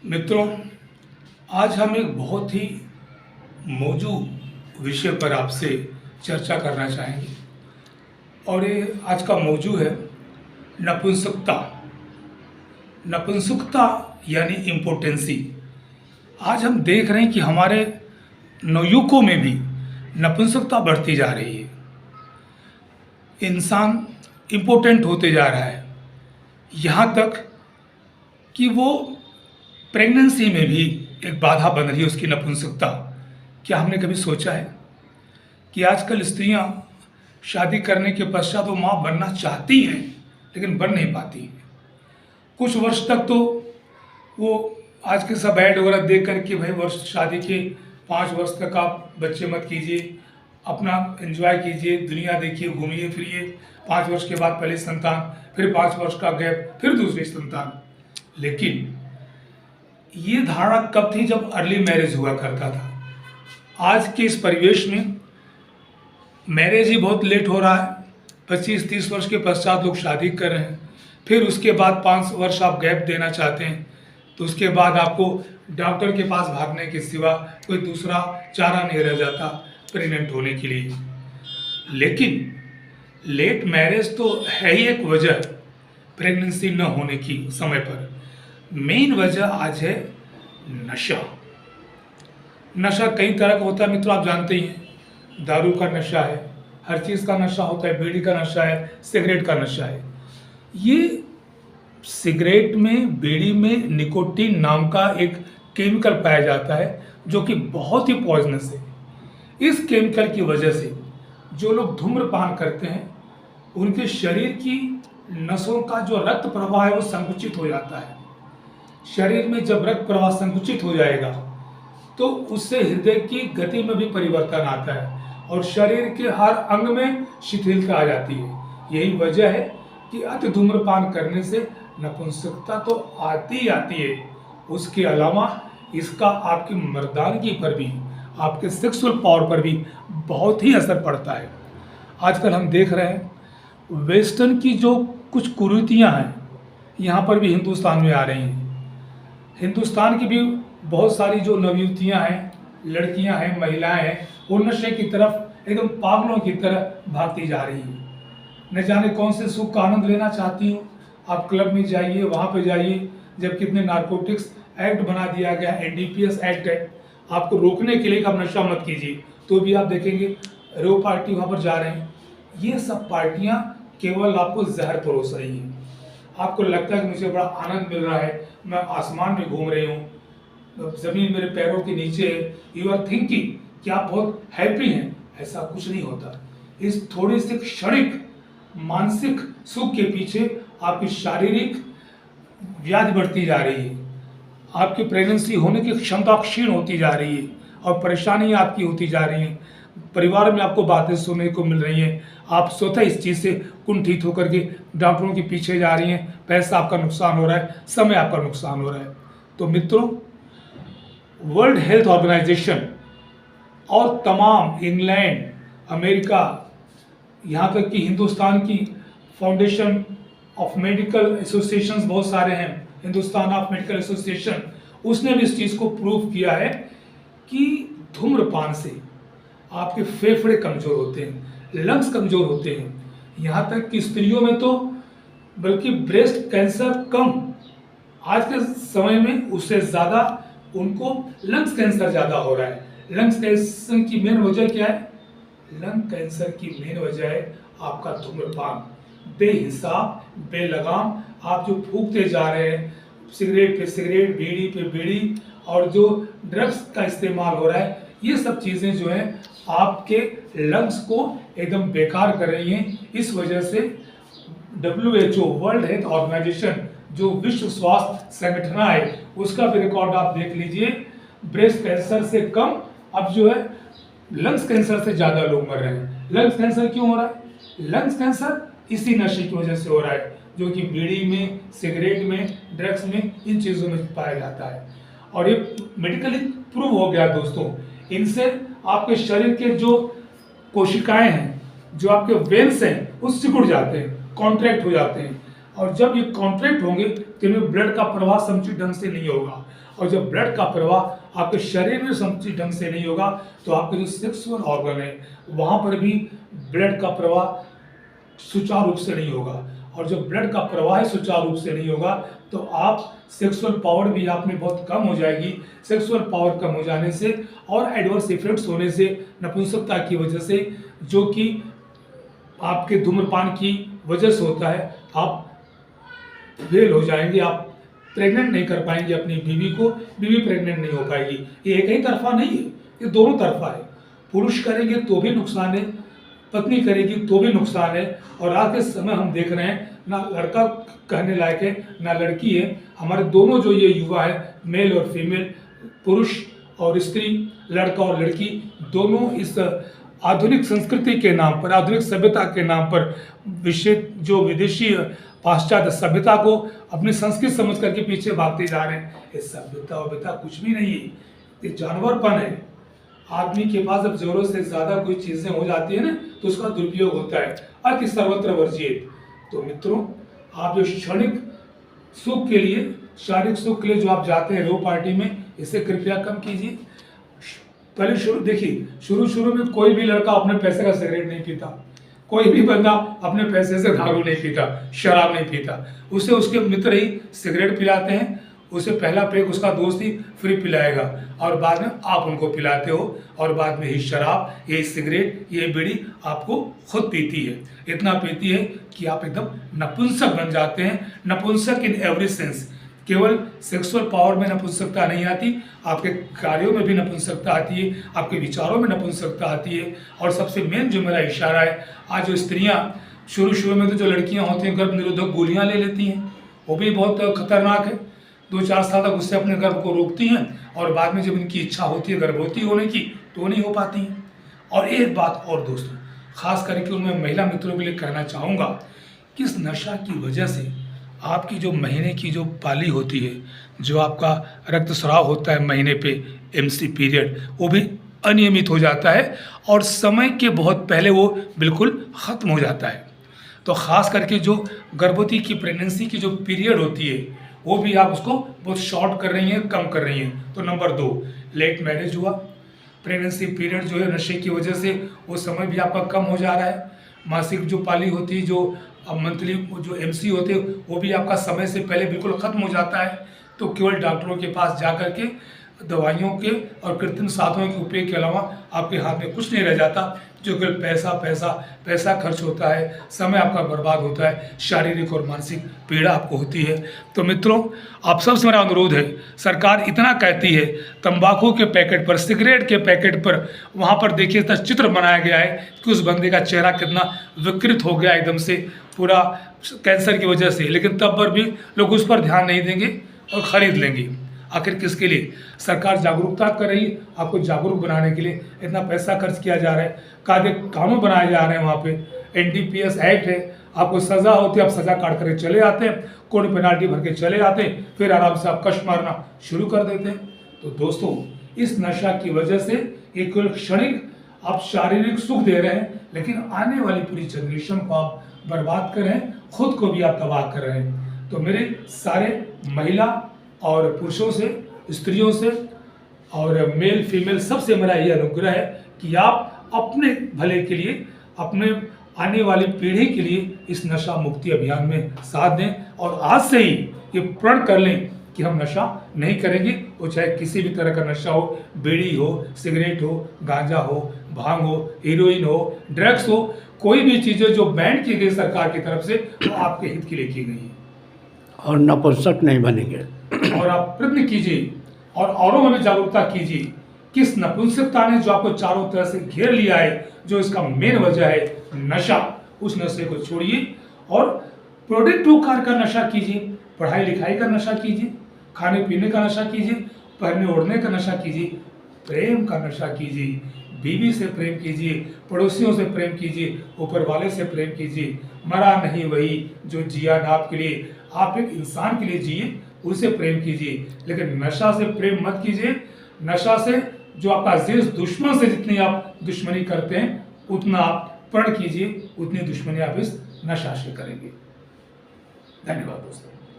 मित्रों, आज हम एक बहुत ही मौजू विषय पर आपसे चर्चा करना चाहेंगे और ये आज का मौजू है नपुंसकता। नपुंसकता यानी इम्पोटेंसी। आज हम देख रहे हैं कि हमारे नवयुवकों में भी नपुंसकता बढ़ती जा रही है। इंसान इम्पोर्टेंट होते जा रहा है, यहाँ तक कि वो प्रेगनेंसी में भी एक बाधा बन रही है उसकी नपुंसकता। क्या हमने कभी सोचा है कि आजकल स्त्रियां शादी करने के पश्चात वो माँ बनना चाहती हैं लेकिन बन नहीं पाती हैं। कुछ वर्ष तक तो वो आज के सब ऐड वगैरह देख कर के भाई वर्ष शादी के 5 वर्ष तक आप बच्चे मत कीजिए, अपना एंजॉय कीजिए, दुनिया देखिए, घूमिए फिरिए। 5 वर्ष के बाद पहली संतान, फिर 5 वर्ष का गैप, फिर दूसरी संतान। लेकिन ये धारणा कब थी? जब अर्ली मैरिज हुआ करता था। आज के इस परिवेश में मैरिज ही बहुत लेट हो रहा है। 25-30 वर्ष के पश्चात लोग शादी कर रहे हैं, फिर उसके बाद 5 वर्ष आप गैप देना चाहते हैं, तो उसके बाद आपको डॉक्टर के पास भागने के सिवा कोई दूसरा चारा नहीं रह जाता प्रेग्नेंट होने के लिए। लेकिन लेट मैरिज तो है ही एक वजह प्रेगनेंसी न होने की समय पर। मेन वजह आज है नशा। नशा कई तरह का होता है मित्रों, आप जानते ही हैं। दारू का नशा है, हर चीज़ का नशा होता है, बीड़ी का नशा है, सिगरेट का नशा है। ये सिगरेट में, बीड़ी में निकोटीन नाम का एक केमिकल पाया जाता है जो कि बहुत ही पॉइजनस है। इस केमिकल की वजह से जो लोग धूम्रपान करते हैं उनके शरीर की नसों का जो रक्त प्रवाह है वो संकुचित हो जाता है। शरीर में जब रक्त प्रवाह संकुचित हो जाएगा तो उससे हृदय की गति में भी परिवर्तन आता है और शरीर के हर अंग में शिथिलता आ जाती है। यही वजह है कि अति धूम्रपान करने से नपुंसकता तो आती ही आती है, उसके अलावा इसका आपकी मर्दानगी पर भी, आपके सेक्सुअल पावर पर भी बहुत ही असर पड़ता है। आजकल हम देख रहे हैं वेस्टर्न की जो कुछ कुरीतियाँ हैं यहाँ पर भी हिंदुस्तान में आ रही हैं। हिंदुस्तान की भी बहुत सारी जो नवयुवतियाँ हैं, लड़कियाँ हैं, महिलाएं हैं, वो नशे की तरफ एकदम पागलों की तरह भागती जा रही हैं। न जाने कौन से सुख का आनंद लेना चाहती हूँ। आप क्लब में जाइए, वहाँ पे जाइए, जब कितने नारकोटिक्स एक्ट बना दिया गया, एनडीपीएस एक्ट है आपको रोकने के लिए कि आप नशा मत कीजिए, तो भी आप देखेंगे रेव पार्टी वहाँ पर जा रहे हैं। ये सब पार्टियाँ केवल आपको जहर परोस रही हैं। आपको लगता है कि मुझे बड़ा आनंद मिल रहा है, मैं आसमान में घूम रही हूँ, ज़मीन मेरे पैरों के नीचे है। यू आर थिंकिंग कि आप बहुत हैप्पी हैं। ऐसा कुछ नहीं होता। इस थोड़ी सी क्षणिक मानसिक सुख के पीछे आपकी शारीरिक व्याधि बढ़ती जा रही है, आपकी प्रेगनेंसी होने की क्षमता क्षीण होती जा रही है और परेशानियाँ आपकी होती जा रही हैं। परिवार में आपको बातें सुनने को मिल रही हैं, आप स्वतः इस चीज़ से कुंठित होकर के डॉक्टरों के पीछे जा रही हैं। पैसा आपका नुकसान हो रहा है, समय आपका नुकसान हो रहा है। तो मित्रों, वर्ल्ड हेल्थ ऑर्गेनाइजेशन और तमाम इंग्लैंड, अमेरिका, यहाँ तक कि हिंदुस्तान की फाउंडेशन ऑफ मेडिकल एसोसिएशंस बहुत सारे हैं, हिंदुस्तान ऑफ मेडिकल एसोसिएशन, उसने भी इस चीज़ को प्रूव किया है कि धूम्रपान से आपके फेफड़े कमज़ोर होते हैं, लंग्स कमज़ोर होते हैं। यहाँ तक कि स्त्रियों में तो बल्कि ब्रेस्ट कैंसर कम, आज के समय में उससे ज़्यादा उनको लंग्स कैंसर ज़्यादा हो रहा है। लंग्स कैंसर की मेन वजह क्या है? लंग कैंसर की मेन वजह है आपका धूम्रपान। बेहिसाब, बेलगाम आप जो फूकते जा रहे हैं, सिगरेट पे सिगरेट, बीड़ी पे बीड़ी, और जो ड्रग्स का इस्तेमाल हो रहा है, ये सब चीज़ें जो हैं आपके लंग्स को एकदम बेकार कर रही हैं। इस वजह से WHO, वर्ल्ड हेल्थ ऑर्गेनाइजेशन, जो विश्व स्वास्थ्य संगठन है, उसका भी रिकॉर्ड आप देख लीजिए। ब्रेस्ट कैंसर से कम अब जो है लंग्स कैंसर से ज़्यादा लोग मर रहे हैं। लंग्स कैंसर क्यों हो रहा है? लंग्स कैंसर इसी नशे की वजह से हो रहा है, जो कि बीड़ी में, सिगरेट में, ड्रग्स में, इन चीज़ों में पाया जाता है। और ये मेडिकली प्रूव हो गया दोस्तों। इनसे आपके शरीर के जो कोशिकाएं हैं, जो आपके वेन्स हैं, वो सिकुड़ जाते हैं, कॉन्ट्रैक्ट हो जाते हैं। और जब ये कॉन्ट्रैक्ट होंगे तो इनमें ब्लड का प्रवाह समुचित ढंग से नहीं होगा, और जब ब्लड का प्रवाह आपके शरीर में समुचित ढंग से नहीं होगा तो आपके जो सेक्सुअल ऑर्गन है वहाँ पर भी ब्लड का प्रवाह सुचारू रूप से नहीं होगा, और जब ब्लड का प्रवाह सुचारू रूप से नहीं होगा तो आप सेक्सुअल पावर भी आप में बहुत कम हो जाएगी। सेक्सुअल पावर कम हो जाने से और एडवर्स इफेक्ट्स होने से, नपुंसकता की वजह से, जो कि आपके धूम्रपान की वजह से होता है, आप फेल हो जाएंगे, आप प्रेग्नेंट नहीं कर पाएंगे अपनी बीवी को, बीवी प्रेग्नेंट नहीं हो पाएगी। ये एक ही तरफा नहीं है, ये दोनों तरफा है। पुरुष करेंगे तो भी नुकसान है, पत्नी करेगी तो भी नुकसान है। और आज के समय हम देख रहे हैं ना लड़का कहने लायक है ना लड़की है, हमारे दोनों जो ये युवा है, मेल और फीमेल, पुरुष और स्त्री, लड़का और लड़की, दोनों इस आधुनिक संस्कृति के नाम पर, आधुनिक सभ्यता के नाम पर जो विदेशी पाश्चात्य सभ्यता को अपनी संस्कृति समझ करके पीछे भागते जा रहे हैं। ये सभ्यता वभ्यता कुछ भी नहीं है, ये जानवरपन है। आदमी के पास जब जरूरत से ज्यादा कोई चीजें हो जाती है ना तो उसका दुरुपयोग होता है, अति सर्वत्र वर्जित। तो मित्रों, आप जो क्षणिक सुख के लिए, शारीरिक सुख के लिए जो आप जाते हैं रो पार्टी में, इसे कृपया कम कीजिए। पहले देखिए, शुरू में कोई भी लड़का अपने पैसे का सिगरेट नहीं पीता, कोई भी बंदा अपने पैसे से दारू नहीं पीता, शराब नहीं पीता, उसे उसके मित्र ही सिगरेट पिलाते हैं, उसे पहला पेग उसका दोस्त ही फ्री पिलाएगा, और बाद में आप उनको पिलाते हो, और बाद में ही शराब, ये सिगरेट, ये बीड़ी आपको खुद पीती है। इतना पीती है कि आप एकदम नपुंसक बन जाते हैं। नपुंसक इन एवरी सेंस, केवल सेक्सुअल पावर में नपुंसकता नहीं आती, आपके कार्यों में भी नपुंसकता आती है, आपके विचारों में नपुंसकता आती है। और सबसे मेन जो मेरा इशारा है, आज जो स्त्रियां शुरू में तो जो लड़कियां होती हैं गर्भ निरोधक गोलियां ले लेती हैं, वो भी बहुत खतरनाक है। 2-4 साल तक उससे अपने गर्भ को रोकती हैं, और बाद में जब इनकी इच्छा होती है गर्भवती होने की तो नहीं हो पाती हैं। और एक बात और दोस्तों, खास करके उनमें महिला मित्रों के लिए कहना चाहूँगा कि इस नशा की वजह से आपकी जो महीने की जो पाली होती है, जो आपका रक्तस्राव होता है महीने पे, एमसी पीरियड, वो भी अनियमित हो जाता है, और समय के बहुत पहले वो बिल्कुल ख़त्म हो जाता है। तो ख़ास करके जो गर्भवती की प्रेगनेंसी की जो पीरियड होती है, वो भी आप उसको बहुत शॉर्ट कर रही हैं, कम कर रही हैं। तो नंबर 2, लेट मैरिज हुआ, प्रेगनेंसी पीरियड जो है नशे की वजह से वो समय भी आपका कम हो जा रहा है। मासिक जो पाली होती है, जो मंथली जो एमसी होते हैं, वो भी आपका समय से पहले बिल्कुल ख़त्म हो जाता है। तो केवल डॉक्टरों के पास जा कर के दवाइयों के और कृत्रिम साधनों के उपयोग के अलावा आपके हाथ में कुछ नहीं रह जाता, जो केवल पैसा खर्च होता है, समय आपका बर्बाद होता है, शारीरिक और मानसिक पीड़ा आपको होती है। तो मित्रों, आप सबसे मेरा अनुरोध है, सरकार इतना कहती है, तंबाकू के पैकेट पर, सिगरेट के पैकेट पर, वहाँ पर देखिए इतना चित्र बनाया गया है कि उस बंदे का चेहरा कितना विकृत हो गया एकदम से, पूरा कैंसर की वजह से, लेकिन तब पर भी लोग उस पर ध्यान नहीं देंगे और ख़रीद लेंगे। आखिर किसके लिए? सरकार जागरूकता कर रही है, आपको जागरूक बनाने के लिए इतना पैसा खर्च किया जा रहा है, कानून बनाए जा रहे हैं, वहाँ पे NDPS एक्ट है, आपको सज़ा होती है, आप सज़ा काट कर चले आते हैं, कोर्ट पेनाल्टी भर के चले आते हैं, फिर आराम से आप कष्ट मारना शुरू कर देते हैं। तो दोस्तों, इस नशा की वजह से एक क्षणिक आप शारीरिक सुख दे रहे हैं, लेकिन आने वाली पूरी जनरेशन को आप बर्बाद कर रहे हैं, खुद को भी आप तबाह कर रहे हैं। तो मेरे सारे महिला और पुरुषों से, स्त्रियों से और मेल फीमेल सबसे मेरा ये अनुग्रह है कि आप अपने भले के लिए, अपने आने वाली पीढ़ी के लिए इस नशा मुक्ति अभियान में साथ दें, और आज से ही ये प्रण कर लें कि हम नशा नहीं करेंगे। वो चाहे किसी भी तरह का नशा हो, बीड़ी हो, सिगरेट हो, गांजा हो, भांग हो, हीरोइन हो, ड्रग्स हो, कोई भी चीज़ें जो बैन की गई सरकार की तरफ से, वो आपके हित के लिए की गई है। और नपुंसक नहीं बनेंगे। और आप प्रयत्न कीजिए और औरों में भी जागरूकता कीजिए कि इस नपुंसकता ने जो आपको चारों तरह से घेर लिया है, जो इसका मेन वजह है नशा, उस नशे को छोड़िए और प्रोडक्टिव कार्य का नशा कीजिए, पढ़ाई लिखाई का नशा कीजिए, खाने पीने का नशा कीजिए, पहनने ओढ़ने का नशा कीजिए, प्रेम का नशा कीजिए, बीवी से प्रेम कीजिए, पड़ोसियों से प्रेम कीजिए, ऊपर वाले से प्रेम कीजिए। मरा नहीं वही जो जिया ना आपके लिए, आप एक इंसान के लिए जिए, उसे प्रेम कीजिए, लेकिन नशा से प्रेम मत कीजिए। नशा से जो आपका अजीज दुश्मन से जितनी आप दुश्मनी करते हैं, उतना आप प्रण कीजिए, उतनी दुश्मनी आप इस नशा से करेंगे। धन्यवाद दोस्तों।